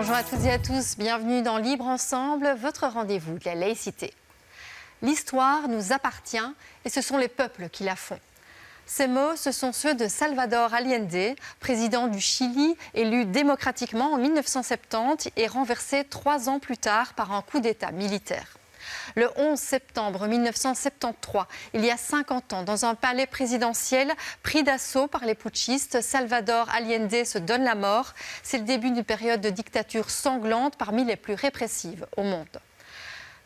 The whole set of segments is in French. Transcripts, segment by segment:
Bonjour à toutes et à tous, bienvenue dans Libre Ensemble, votre rendez-vous de la laïcité. L'histoire nous appartient et ce sont les peuples qui la font. Ces mots, ce sont ceux de Salvador Allende, président du Chili, élu démocratiquement en 1970 et renversé 3 ans plus tard par un coup d'État militaire. Le 11 septembre 1973, il y a 50 ans, dans un palais présidentiel pris d'assaut par les putschistes, Salvador Allende se donne la mort. C'est le début d'une période de dictature sanglante parmi les plus répressives au monde.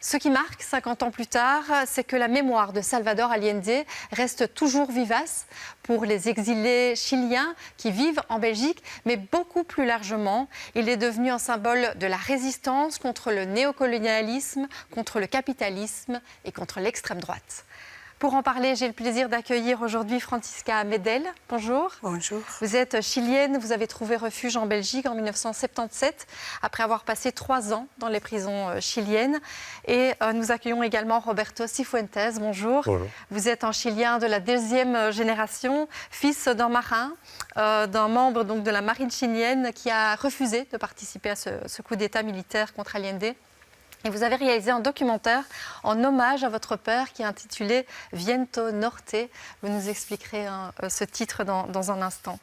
Ce qui marque 50 ans plus tard, c'est que la mémoire de Salvador Allende reste toujours vivace pour les exilés chiliens qui vivent en Belgique, mais beaucoup plus largement, il est devenu un symbole de la résistance contre le néocolonialisme, contre le capitalisme et contre l'extrême droite. Pour en parler, j'ai le plaisir d'accueillir aujourd'hui Francisca Medel. Bonjour. Bonjour. Vous êtes chilienne, vous avez trouvé refuge en Belgique en 1977, après avoir passé 3 ans dans les prisons chiliennes. Et nous accueillons également Roberto Cifuentes. Bonjour. Bonjour. Vous êtes un Chilien de la 2e génération, fils d'un marin, d'un membre donc, de la marine chilienne qui a refusé de participer à ce coup d'État militaire contre Allende. Et vous avez réalisé un documentaire en hommage à votre père qui est intitulé Viento Norte. Vous nous expliquerez ce titre dans un instant.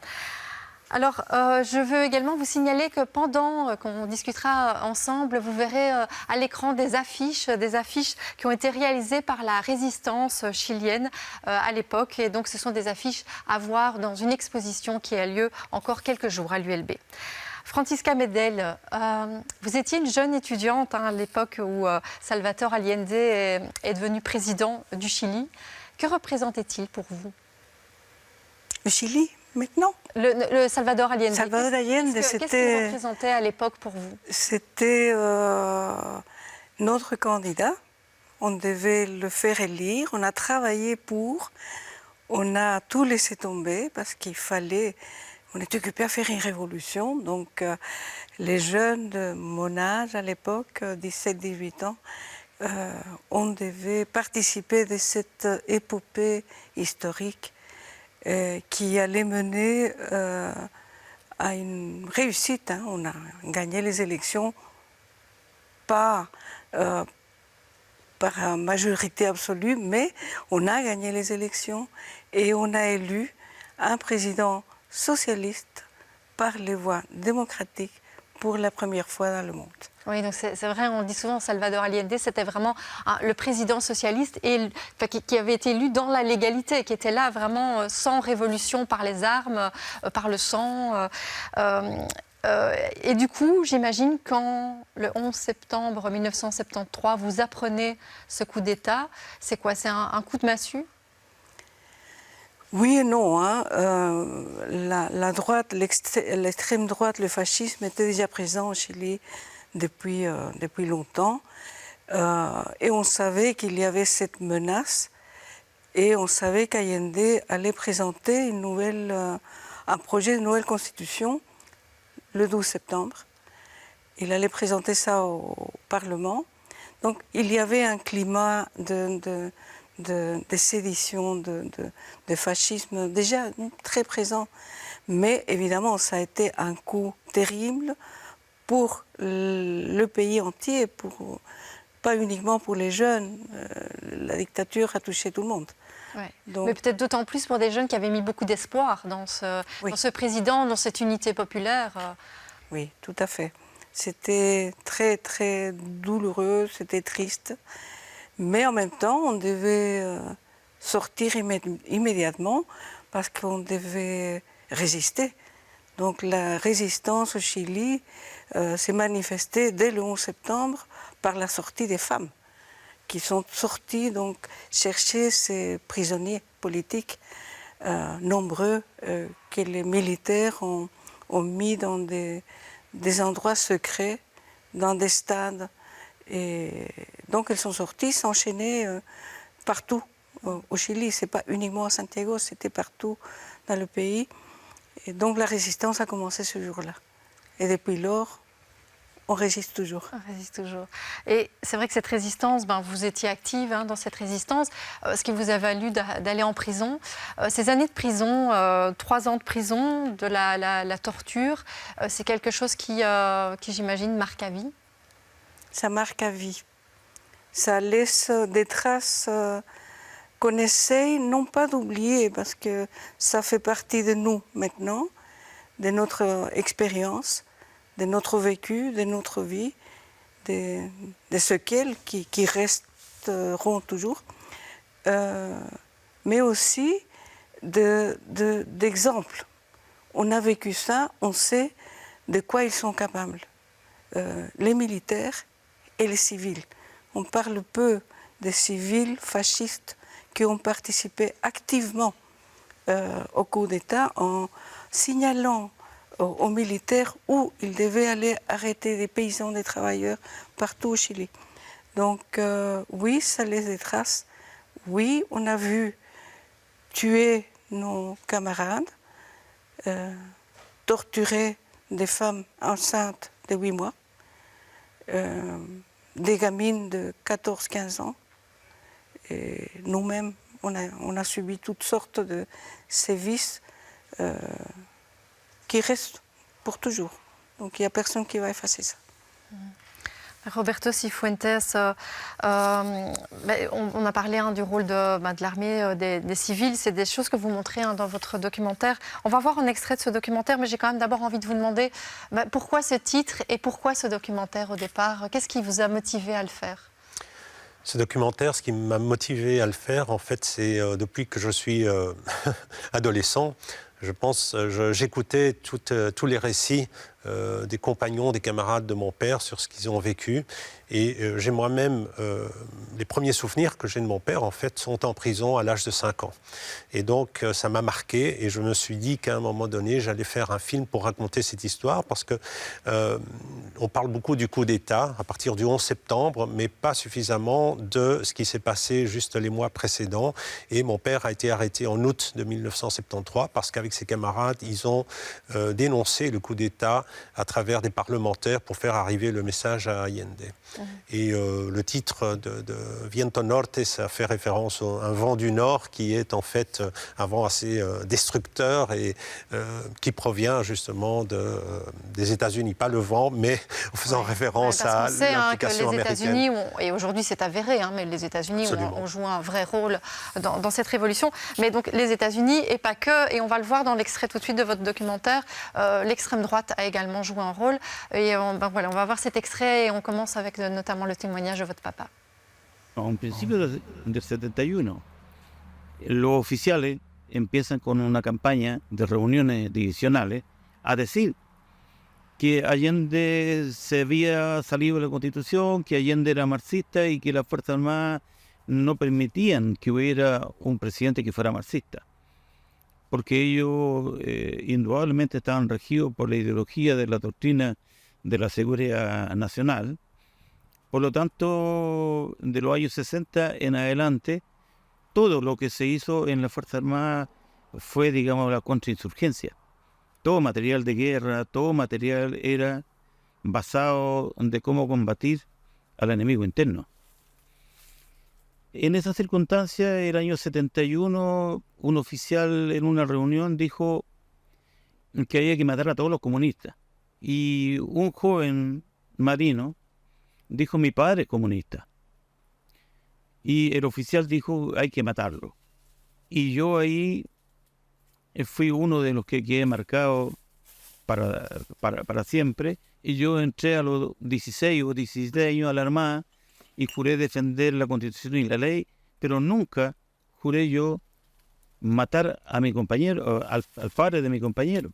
Alors, je veux également vous signaler que pendant qu'on discutera ensemble, vous verrez à l'écran des affiches qui ont été réalisées par la résistance chilienne à l'époque. Et donc, ce sont des affiches à voir dans une exposition qui a lieu encore quelques jours à l'ULB. Francisca Medel, vous étiez une jeune étudiante à l'époque où Salvador Allende est devenu président du Chili. Que représentait-il pour vous? Le Chili, maintenant? Le Salvador Allende. Salvador Allende, Qu'est-ce qu'il représentait à l'époque pour vous? C'était notre candidat. On devait le faire élire. On a travaillé pour. On a tout laissé tomber parce qu'il fallait... On était occupés à faire une révolution, donc les jeunes de mon âge à l'époque, 17-18 ans, on devait participer de cette épopée historique qui allait mener à une réussite. Hein. On a gagné les élections, pas par majorité absolue, mais on a gagné les élections et on a élu un président socialiste par les voies démocratiques pour la première fois dans le monde. Oui, donc c'est vrai, on dit souvent Salvador Allende, c'était vraiment le président socialiste qui avait été élu dans la légalité, qui était là vraiment sans révolution par les armes, par le sang. Et du coup, j'imagine quand le 11 septembre 1973, vous apprenez ce coup d'État, c'est quoi? C'est un coup de massue? Oui et non. Hein. La droite, l'extrême droite, le fascisme était déjà présent au Chili depuis longtemps. Et on savait qu'il y avait cette menace. Et on savait qu'Allende allait présenter un projet de nouvelle constitution le 12 septembre. Il allait présenter ça au Parlement. Donc il y avait un climat de sédition, de fascisme déjà très présent. Mais évidemment, ça a été un coup terrible pour le pays entier, pas uniquement pour les jeunes. La dictature a touché tout le monde. Ouais. Donc, mais peut-être d'autant plus pour des jeunes qui avaient mis beaucoup d'espoir dans ce président, dans cette unité populaire. Oui, tout à fait. C'était très, très douloureux, c'était triste. Mais en même temps, on devait sortir immédiatement parce qu'on devait résister. Donc la résistance au Chili s'est manifestée dès le 11 septembre par la sortie des femmes qui sont sorties donc, chercher ces prisonniers politiques nombreux que les militaires ont mis dans des endroits secrets, dans des stades. Et donc elles sont sorties, s'enchaîner partout au Chili. Ce n'est pas uniquement à Santiago, c'était partout dans le pays. Et donc la résistance a commencé ce jour-là. Et depuis lors, on résiste toujours. On résiste toujours. Et c'est vrai que cette résistance, vous étiez active dans cette résistance, ce qui vous a valu d'aller en prison. Ces années de prison, 3 ans de prison, de la torture, c'est quelque chose qui j'imagine, marque à vie. Ça marque à vie. Ça laisse des traces qu'on essaye non pas d'oublier, parce que ça fait partie de nous maintenant, de notre expérience, de notre vécu, de notre vie, des séquelles qui resteront toujours, mais aussi d'exemples. On a vécu ça, on sait de quoi ils sont capables, les militaires et les civils. On parle peu des civils fascistes qui ont participé activement au coup d'État en signalant aux militaires où ils devaient aller arrêter des paysans, des travailleurs partout au Chili. Donc oui, ça laisse des traces. Oui, on a vu tuer nos camarades, torturer des femmes enceintes de 8 mois, des gamines de 14-15 ans. Et nous-mêmes, on a subi toutes sortes de sévices qui restent pour toujours. Donc il n'y a personne qui va effacer ça. Roberto Cifuentes, on a parlé du rôle de l'armée, des civils. C'est des choses que vous montrez dans votre documentaire. On va voir un extrait de ce documentaire, mais j'ai quand même d'abord envie de vous demander pourquoi ce titre et pourquoi ce documentaire au départ? Qu'est-ce qui vous a motivé à le faire? Ce documentaire, ce qui m'a motivé à le faire, en fait, c'est depuis que je suis adolescent. J'écoutais tous les récits des compagnons, des camarades de mon père sur ce qu'ils ont vécu. Et j'ai moi-même, les premiers souvenirs que j'ai de mon père, en fait, sont en prison à l'âge de 5 ans. Et donc, ça m'a marqué et je me suis dit qu'à un moment donné, j'allais faire un film pour raconter cette histoire parce que on parle beaucoup du coup d'État à partir du 11 septembre, mais pas suffisamment de ce qui s'est passé juste les mois précédents. Et mon père a été arrêté en août de 1973 parce qu'avec ses camarades, ils ont dénoncé le coup d'État à travers des parlementaires pour faire arriver le message à Allende. Et le titre de Viento Norte, ça fait référence à un vent du Nord qui est en fait un vent assez destructeur et qui provient justement des États-Unis. Pas le vent, mais en faisant référence à l'implication américaine. Que les États-Unis, et aujourd'hui c'est avéré, mais les États-Unis ont joué un vrai rôle dans cette révolution. Mais donc les États-Unis, et pas que, et on va le voir dans l'extrait tout de suite de votre documentaire, l'extrême droite a également joué un rôle. Et on va voir cet extrait et on commence avec notamment le témoignage de votre papa. En principio del 71, los oficiales empiezan con una campaña de reuniones divisionales a decir que Allende se había salido de la Constitución, que Allende era marxista y que las Fuerzas Armadas no permitían que hubiera un presidente que fuera marxista, porque ellos indudablemente estaban regidos por la ideología de la doctrina de la seguridad nacional. Por lo tanto, de los años 60 en adelante, todo lo que se hizo en la Fuerza Armada fue, digamos, la contrainsurgencia. Todo material de guerra, todo material era basado en cómo combatir al enemigo interno. En esa circunstancia, el año 71, un oficial en una reunión dijo que había que matar a todos los comunistas. Y un joven marino dijo: mi padre es comunista. Y el oficial dijo: hay que matarlo. Y yo ahí fui uno de los que quedé marcado para siempre. Y yo entré a los 16 o 17 años a la Armada y juré defender la Constitución y la ley, pero nunca juré yo matar a mi compañero, al padre de mi compañero.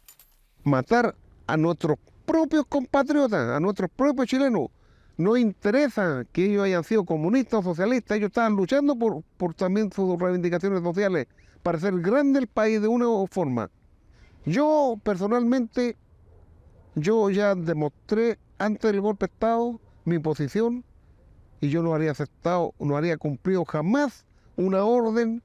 Matar a nuestros propios compatriotas, a nuestros propios chilenos. No interesa que ellos hayan sido comunistas o socialistas, ellos estaban luchando por también sus reivindicaciones sociales, para hacer grande el país de una forma. Yo personalmente, yo ya demostré antes del golpe de Estado mi posición y yo no habría aceptado, no habría cumplido jamás una orden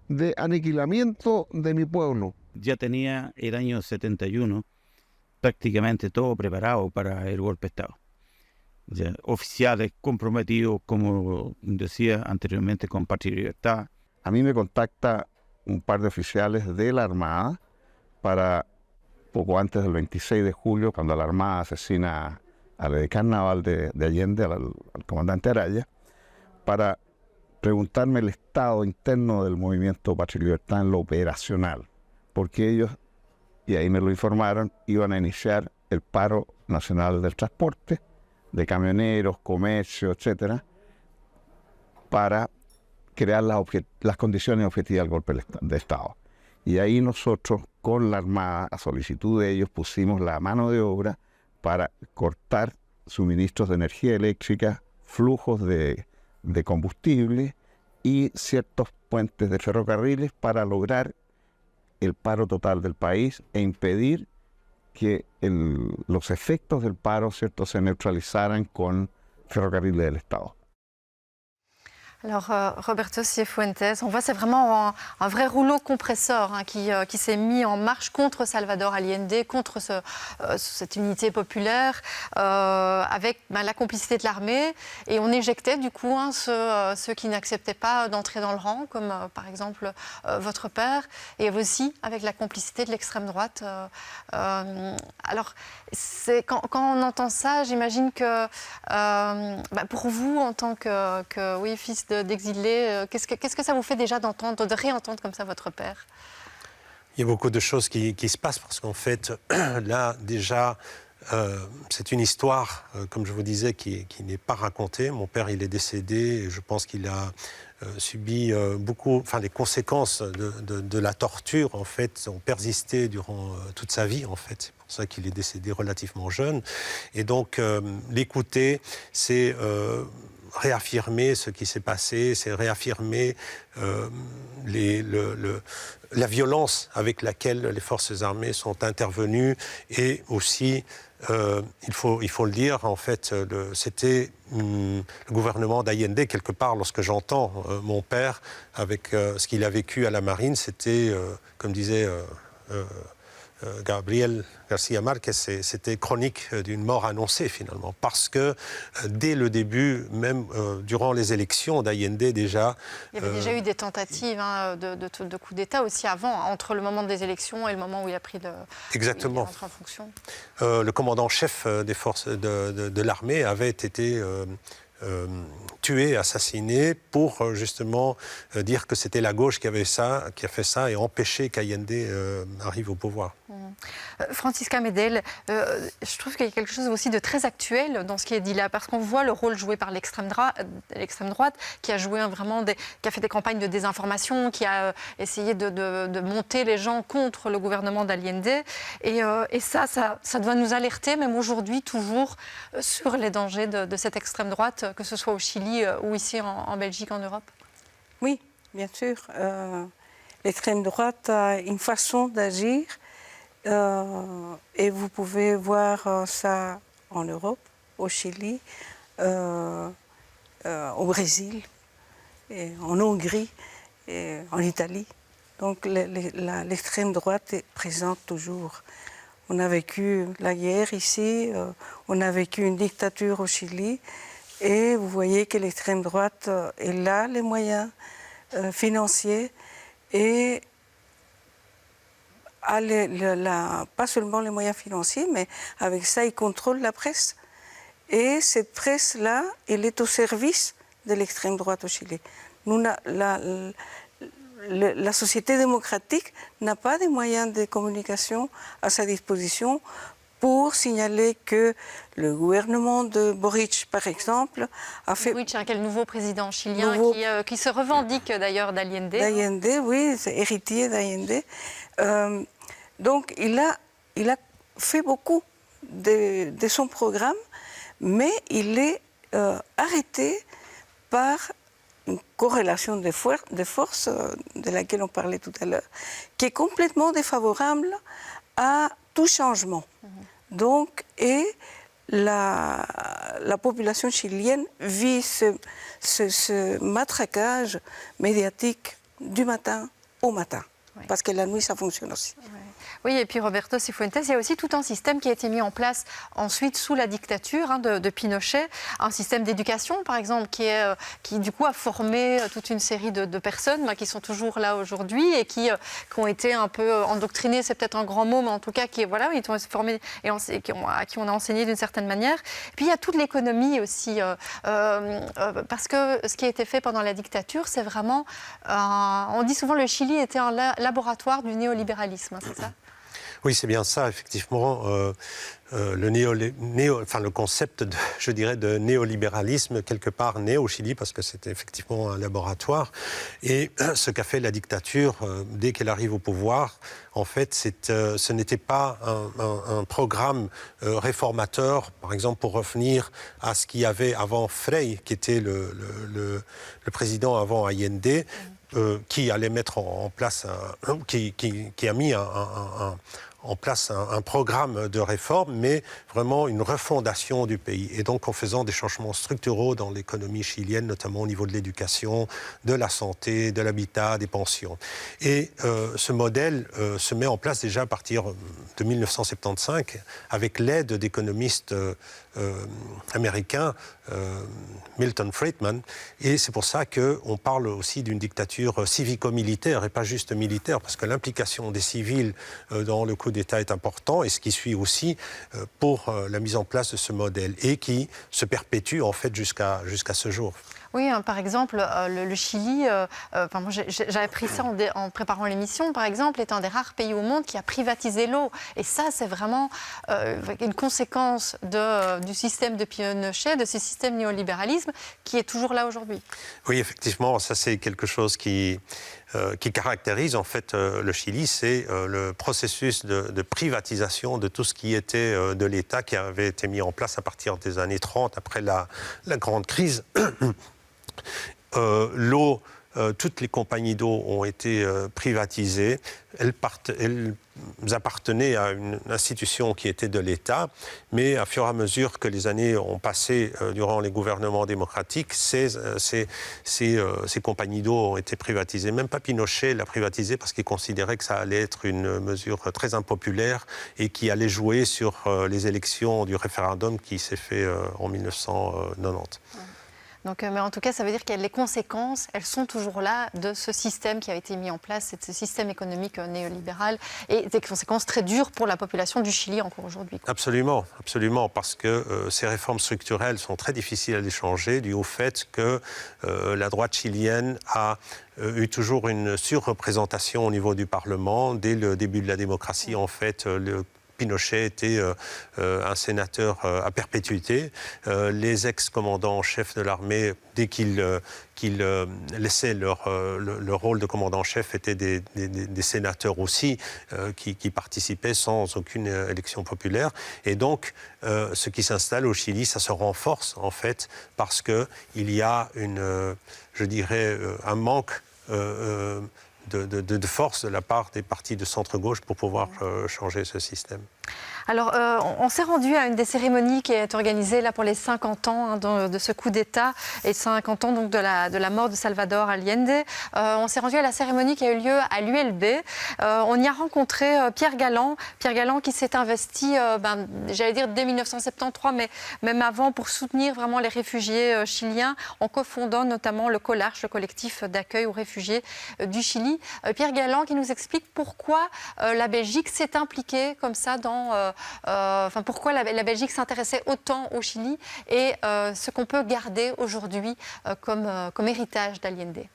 de aniquilamiento de mi pueblo. Ya tenía el año 71 prácticamente todo preparado para el golpe de Estado. oficiales comprometidos, como decía anteriormente, con Patria y Libertad. A mí me contacta un par de oficiales de la Armada para poco antes del 26 de julio, cuando la Armada asesina al edecán naval de Allende, al comandante Araya, para preguntarme el estado interno del movimiento Patria y Libertad en lo operacional, porque ellos, y ahí me lo informaron, iban a iniciar el paro nacional del transporte, de camioneros, comercio, etcétera, para crear las condiciones objetivas del golpe de Estado. Y ahí nosotros, con la Armada, a solicitud de ellos, pusimos la mano de obra para cortar suministros de energía eléctrica, flujos de combustible y ciertos puentes de ferrocarriles para lograr el paro total del país e impedir que los efectos del paro, ¿cierto?, se neutralizaran con ferrocarriles del Estado. Alors, Roberto Cifuentes, on voit c'est vraiment un vrai rouleau compresseur qui s'est mis en marche contre Salvador Allende, contre cette unité populaire, avec la complicité de l'armée. Et on éjectait du coup ceux qui n'acceptaient pas d'entrer dans le rang, comme par exemple votre père, et aussi avec la complicité de l'extrême droite. Alors, quand on entend ça, j'imagine que pour vous, en tant que oui, fils d'exilés, qu'est-ce que ça vous fait déjà d'entendre, de réentendre comme ça votre père? Il y a beaucoup de choses qui se passent parce qu'en fait, là déjà, c'est une histoire, comme je vous disais, qui n'est pas racontée. Mon père, il est décédé et je pense qu'il a subi les conséquences de la torture, en fait, ont persisté durant toute sa vie, en fait. C'est pour ça qu'il est décédé relativement jeune. Et donc, l'écouter, c'est réaffirmer ce qui s'est passé, c'est réaffirmer la violence avec laquelle les forces armées sont intervenues et aussi, il faut le dire, en fait, c'était le gouvernement d'Allende, quelque part, lorsque j'entends mon père avec ce qu'il a vécu à la marine, c'était, comme disait Gabriel Garcia Marquez, c'était chronique d'une mort annoncée finalement, parce que dès le début, même durant les élections d'Allende déjà... Il y avait déjà eu des tentatives de coup d'État aussi avant, entre le moment des élections et le moment où il a pris Exactement. Où il est entré en fonction. Le commandant-chef des forces de l'armée avait été... tué, assassiné, pour justement dire que c'était la gauche qui a fait ça et empêcher qu'Allende arrive au pouvoir. Francisca Medel, je trouve qu'il y a quelque chose aussi de très actuel dans ce qui est dit là, parce qu'on voit le rôle joué par l'extrême droite, qui a joué qui a fait des campagnes de désinformation, qui a essayé de monter les gens contre le gouvernement d'Allende, et ça doit nous alerter, même aujourd'hui toujours, sur les dangers de cette extrême droite, que ce soit au Chili ou ici en Belgique, en Europe. Oui, bien sûr. L'extrême droite a une façon d'agir et vous pouvez voir ça en Europe, au Chili, au Brésil, et en Hongrie, et en Italie. Donc l'extrême droite est présente toujours. On a vécu la guerre ici, on a vécu une dictature au Chili, et vous voyez que l'extrême droite est là, les moyens financiers, et pas seulement les moyens financiers, mais avec ça, il contrôle la presse. Et cette presse-là, elle est au service de l'extrême droite au Chili. La société démocratique n'a pas de moyens de communication à sa disposition pour signaler que le gouvernement de Boric, par exemple, a fait... Boric, quel nouveau président chilien qui se revendique d'ailleurs d'Allende. D'Allende, oui, c'est héritier d'Allende. Donc il a fait beaucoup de son programme, mais il est arrêté par une corrélation de forces de laquelle on parlait tout à l'heure, qui est complètement défavorable à tout changement. Donc, et la population chilienne vit ce matraquage médiatique du matin au matin, parce que la nuit, ça fonctionne aussi. Ouais. Oui, et puis Roberto Cifuentes, il y a aussi tout un système qui a été mis en place ensuite sous la dictature de Pinochet, un système d'éducation par exemple qui du coup a formé toute une série de personnes qui sont toujours là aujourd'hui et qui ont été un peu endoctrinées, c'est peut-être un grand mot, mais en tout cas qui voilà, ils ont été formés et à qui on a enseigné d'une certaine manière. Et puis il y a toute l'économie aussi, parce que ce qui a été fait pendant la dictature, c'est vraiment, on dit souvent le Chili était un laboratoire du néolibéralisme, c'est ça ? Oui, c'est bien ça, effectivement. Le concept, je dirais, de néolibéralisme, quelque part, né au Chili, parce que c'était effectivement un laboratoire. Et ce qu'a fait la dictature, dès qu'elle arrive au pouvoir, en fait, ce n'était pas un programme réformateur, par exemple, pour revenir à ce qu'il y avait avant Frei, qui était le président avant Allende, qui allait mettre en place, qui a mis en place un programme de réforme, mais vraiment une refondation du pays. Et donc en faisant des changements structuraux dans l'économie chilienne, notamment au niveau de l'éducation, de la santé, de l'habitat, des pensions. Et ce modèle se met en place déjà à partir de 1975, avec l'aide d'économistes américains, Milton Friedman. Et c'est pour ça qu'on parle aussi d'une dictature civico-militaire et pas juste militaire, parce que l'implication des civils dans le coup d'État est important, et ce qui suit aussi pour la mise en place de ce modèle, et qui se perpétue en fait jusqu'à ce jour. Oui, par exemple, le Chili, moi j'avais appris ça en préparant l'émission, par exemple, est un des rares pays au monde qui a privatisé l'eau. Et ça, c'est vraiment une conséquence du système de Pinochet, de ce système néolibéralisme qui est toujours là aujourd'hui. Oui, effectivement, ça c'est quelque chose qui caractérise en fait le Chili, c'est le processus de privatisation de tout ce qui était de l'État, qui avait été mis en place à partir des années 30, après la grande crise. L'eau, toutes les compagnies d'eau ont été privatisées. Elles appartenaient à une institution qui était de l'État, mais à fur et à mesure que les années ont passé durant les gouvernements démocratiques, ces compagnies d'eau ont été privatisées. Même pas Pinochet l'a privatisé parce qu'il considérait que ça allait être une mesure très impopulaire et qui allait jouer sur les élections du référendum qui s'est fait en 1990. Donc, mais en tout cas, ça veut dire que les conséquences, elles sont toujours là de ce système qui a été mis en place, de ce système économique néolibéral, et des conséquences très dures pour la population du Chili encore aujourd'hui. Absolument, absolument, parce que ces réformes structurelles sont très difficiles à les changer, dû au fait que la droite chilienne a eu toujours une surreprésentation au niveau du Parlement. Dès le début de la démocratie, en fait, Pinochet était un sénateur à perpétuité. Les ex-commandants en chef de l'armée, dès qu'ils laissaient leur rôle de commandant en chef, étaient des sénateurs aussi qui participaient sans aucune élection populaire. Et donc, ce qui s'installe au Chili, ça se renforce en fait parce qu'il y a un manque de force de la part des partis de centre-gauche pour pouvoir changer ce système. Alors, on s'est rendu à une des cérémonies qui est organisée là pour les 50 ans de ce coup d'État et 50 ans donc de la mort de Salvador Allende. On s'est rendu à la cérémonie qui a eu lieu à l'ULB. On y a rencontré Pierre Galland qui s'est investi, j'allais dire dès 1973, mais même avant, pour soutenir vraiment les réfugiés chiliens, en cofondant notamment le COLARCH, le collectif d'accueil aux réfugiés du Chili. Pierre Galland qui nous explique pourquoi la Belgique s'est impliquée comme ça pourquoi la Belgique s'intéressait autant au Chili et ce qu'on peut garder aujourd'hui comme héritage d'Allende.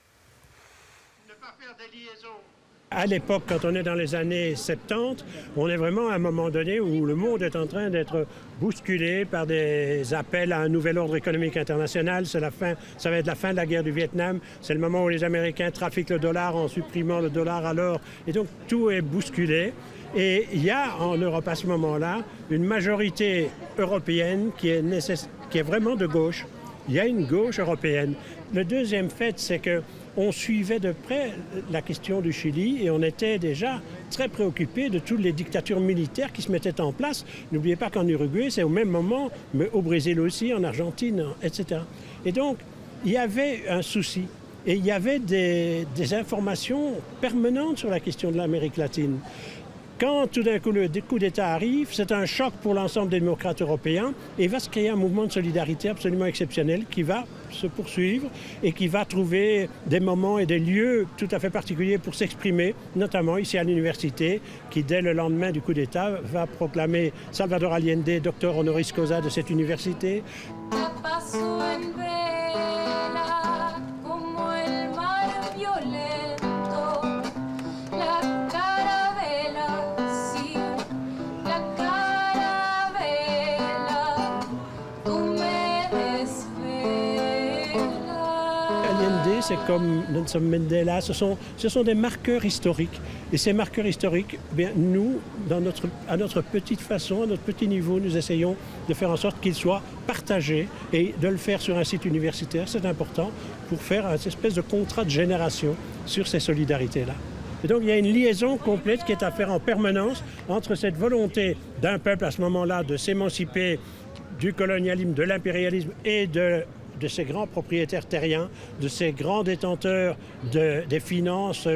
À l'époque, quand on est dans les années 70, on est vraiment à un moment donné où le monde est en train d'être bousculé par des appels à un nouvel ordre économique international. Ça va être la fin de la guerre du Vietnam. C'est le moment où les Américains trafiquent le dollar en supprimant le dollar à l'or. Et donc, tout est bousculé. Et il y a en Europe à ce moment-là une majorité européenne qui est vraiment de gauche. Il y a une gauche européenne. Le deuxième fait, c'est qu'on suivait de près la question du Chili et on était déjà très préoccupés de toutes les dictatures militaires qui se mettaient en place. N'oubliez pas qu'en Uruguay, c'est au même moment, mais au Brésil aussi, en Argentine, etc. Et donc, il y avait un souci. Et il y avait des informations permanentes sur la question de l'Amérique latine. Quand tout d'un coup le coup d'État arrive, c'est un choc pour l'ensemble des démocrates européens et il va se créer un mouvement de solidarité absolument exceptionnel qui va se poursuivre et qui va trouver des moments et des lieux tout à fait particuliers pour s'exprimer, notamment ici à l'université, qui dès le lendemain du coup d'État va proclamer Salvador Allende docteur honoris causa de cette université. C'est comme Nelson Mandela, ce sont des marqueurs historiques. Et ces marqueurs historiques, eh bien, nous, à notre petite façon, à notre petit niveau, nous essayons de faire en sorte qu'ils soient partagés et de le faire sur un site universitaire, c'est important, pour faire une espèce de contrat de génération sur ces solidarités-là. Et donc il y a une liaison complète qui est à faire en permanence entre cette volonté d'un peuple à ce moment-là de s'émanciper du colonialisme, de l'impérialisme et de ces grands propriétaires terriens, de ces grands détenteurs des finances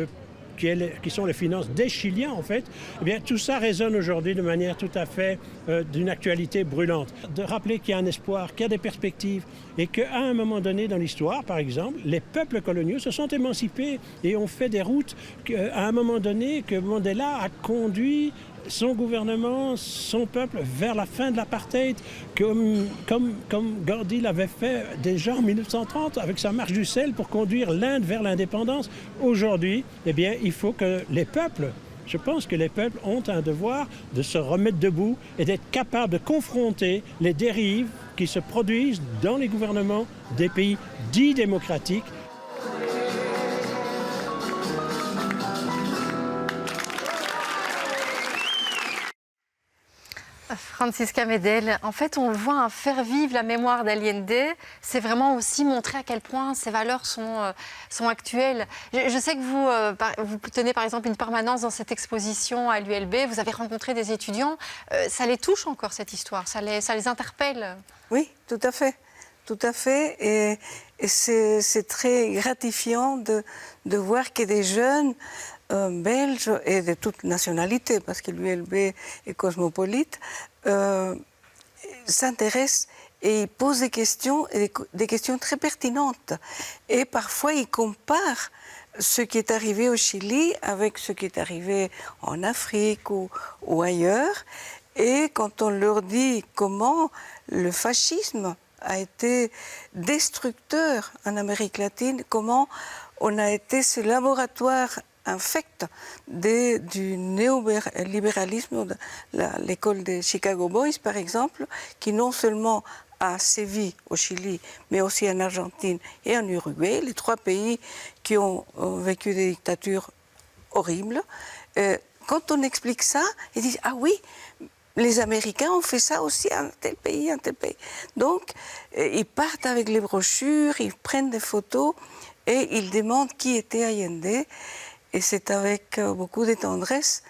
qui sont les finances des Chiliens en fait, eh bien tout ça résonne aujourd'hui de manière tout à fait d'une actualité brûlante. De rappeler qu'il y a un espoir, qu'il y a des perspectives et qu'à un moment donné dans l'histoire, par exemple, les peuples coloniaux se sont émancipés et ont fait des routes à un moment donné que Mandela a conduit son gouvernement, son peuple, vers la fin de l'apartheid, comme Gandhi l'avait fait déjà en 1930 avec sa marche du sel pour conduire l'Inde vers l'indépendance. Aujourd'hui, eh bien, il faut que les peuples, je pense que les peuples ont un devoir de se remettre debout et d'être capables de confronter les dérives qui se produisent dans les gouvernements des pays dits démocratiques. Francisca Medel, en fait, on le voit, faire vivre la mémoire d'Allende, c'est vraiment aussi montrer à quel point ces valeurs sont actuelles. Je sais que vous tenez par exemple une permanence dans cette exposition à l'ULB, vous avez rencontré des étudiants, ça les touche encore cette histoire, ça les interpelle? Oui, tout à fait. Tout à fait. Et c'est très gratifiant de voir que des jeunes belges et de toute nationalité, parce que l'ULB est cosmopolite, s'intéressent et ils posent des questions, et des questions très pertinentes. Et parfois, ils comparent ce qui est arrivé au Chili avec ce qui est arrivé en Afrique ou ailleurs. Et quand on leur dit comment le fascisme a été destructeur en Amérique latine, comment on a été ce laboratoire infect du néolibéralisme, de l'école des Chicago Boys par exemple, qui non seulement a sévi au Chili, mais aussi en Argentine et en Uruguay, les trois pays qui ont vécu des dictatures horribles. Quand on explique ça, ils disent « Ah oui, les Américains ont fait ça aussi en tel pays, en tel pays. » Donc, ils partent avec les brochures, ils prennent des photos et ils demandent qui était Allende. Et c'est avec beaucoup de tendresse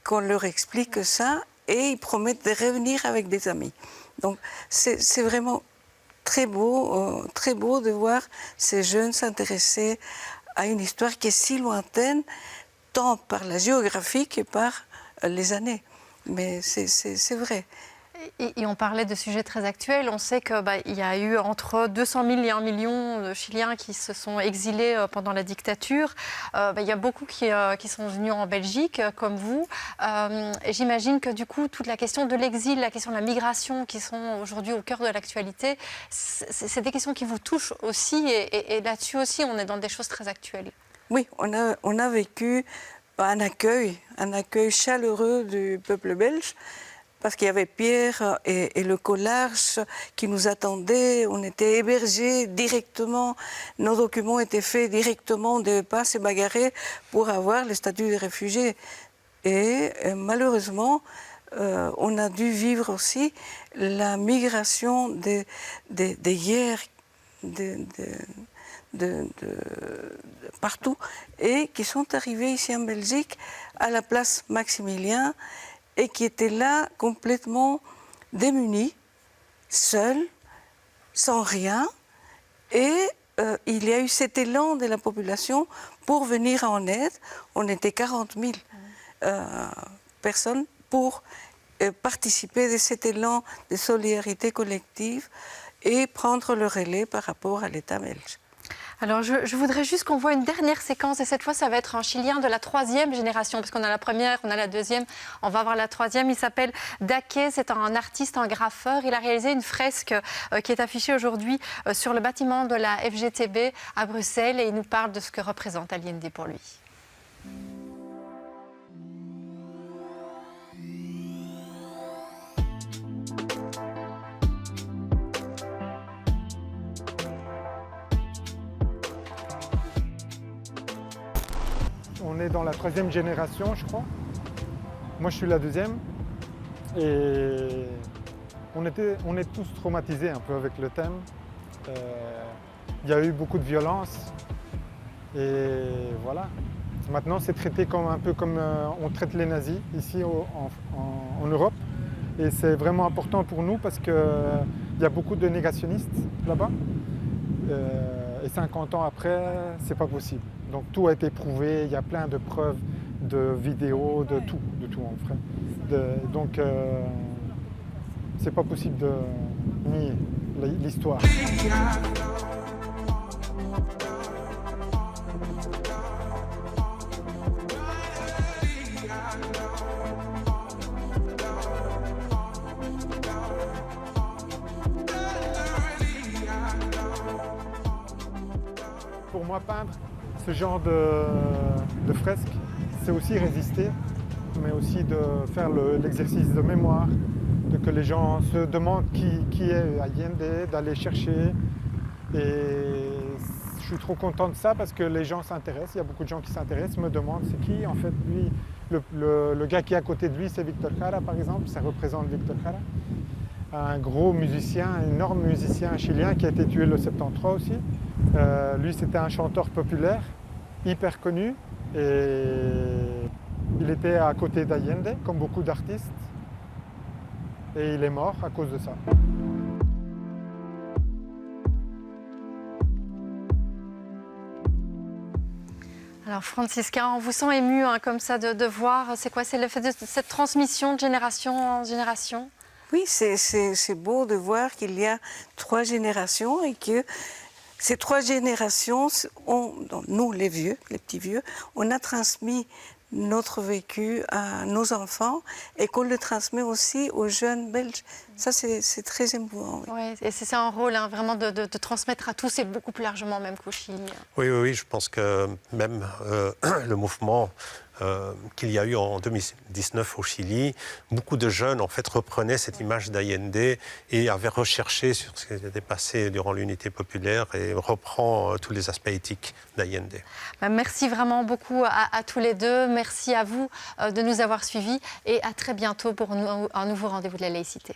qu'on leur explique ça et ils promettent de revenir avec des amis. Donc, c'est vraiment très beau de voir ces jeunes s'intéresser à une histoire qui est si lointaine, tant par la géographie que par les années. Mais c'est vrai. Et on parlait de sujets très actuels. On sait qu'il y a eu entre 200 000 et 1 million de Chiliens qui se sont exilés pendant la dictature. Il y a beaucoup qui sont venus en Belgique, comme vous. J'imagine que du coup, toute la question de l'exil, la question de la migration, qui sont aujourd'hui au cœur de l'actualité, c'est des questions qui vous touchent aussi. Et là-dessus aussi, on est dans des choses très actuelles. Oui, on a vécu un accueil chaleureux du peuple belge. Parce qu'il y avait Pierre et le collage qui nous attendaient. On était hébergés directement. Nos documents étaient faits directement. On ne devait pas se bagarrer pour avoir le statut de réfugié. Et malheureusement, on a dû vivre aussi la migration des guerres de partout et qui sont arrivés ici en Belgique à la place Maximilien et qui étaient là complètement démunis, seuls, sans rien. Et il y a eu cet élan de la population pour venir en aide. On était 40 000 personnes pour participer de cet élan de solidarité collective et prendre le relais par rapport à l'État belge. Alors, je voudrais juste qu'on voit une dernière séquence, et cette fois, ça va être un Chilien de la 3e génération, parce qu'on a la première, on a la 2e, on va voir la 3e. Il s'appelle Daké, c'est un artiste, un graffeur. Il a réalisé une fresque qui est affichée aujourd'hui sur le bâtiment de la FGTB à Bruxelles, et il nous parle de ce que représente Allende pour lui. On est dans la 3e génération, je crois. Moi, je suis la 2e. Et on est tous traumatisés un peu avec le thème. Il y a eu beaucoup de violence. Et voilà. Maintenant, c'est traité un peu comme on traite les nazis ici en Europe. Et c'est vraiment important pour nous parce qu'il y a beaucoup de négationnistes là-bas. Et 50 ans après, c'est pas possible. Donc tout a été prouvé, il y a plein de preuves, de vidéos, de tout en vrai. Donc c'est pas possible de nier l'histoire. Pour moi, peindre ce genre de fresque, c'est aussi résister, mais aussi de faire l'exercice de mémoire, que les gens se demandent qui est Allende, d'aller chercher. Et je suis trop content de ça parce que les gens s'intéressent, il y a beaucoup de gens qui s'intéressent, me demandent c'est qui. En fait, lui, le gars qui est à côté de lui, c'est Victor Jara, par exemple, ça représente Victor Jara. Un gros musicien, un énorme musicien chilien qui a été tué le 73 aussi. Lui, c'était un chanteur populaire, hyper connu, et il était à côté d'Allende, comme beaucoup d'artistes, et il est mort à cause de ça. Alors Francisca, on vous sent ému comme ça de voir, c'est quoi? C'est le fait de cette transmission de génération en génération? Oui, c'est beau de voir qu'il y a 3 générations et que ces 3 générations, nous les vieux, les petits vieux, on a transmis notre vécu à nos enfants et qu'on le transmet aussi aux jeunes Belges. Ça, c'est très émouvant. Oui, ouais, et c'est un rôle vraiment de transmettre à tous et beaucoup plus largement même qu'au Chili. Oui, je pense que même le mouvement qu'il y a eu en 2019 au Chili, beaucoup de jeunes en fait reprenaient cette image d'Allende et avaient recherché sur ce qui s'était passé durant l'unité populaire et reprend tous les aspects éthiques d'Allende. Merci vraiment beaucoup à tous les deux. Merci à vous de nous avoir suivis et à très bientôt pour un nouveau rendez-vous de la laïcité.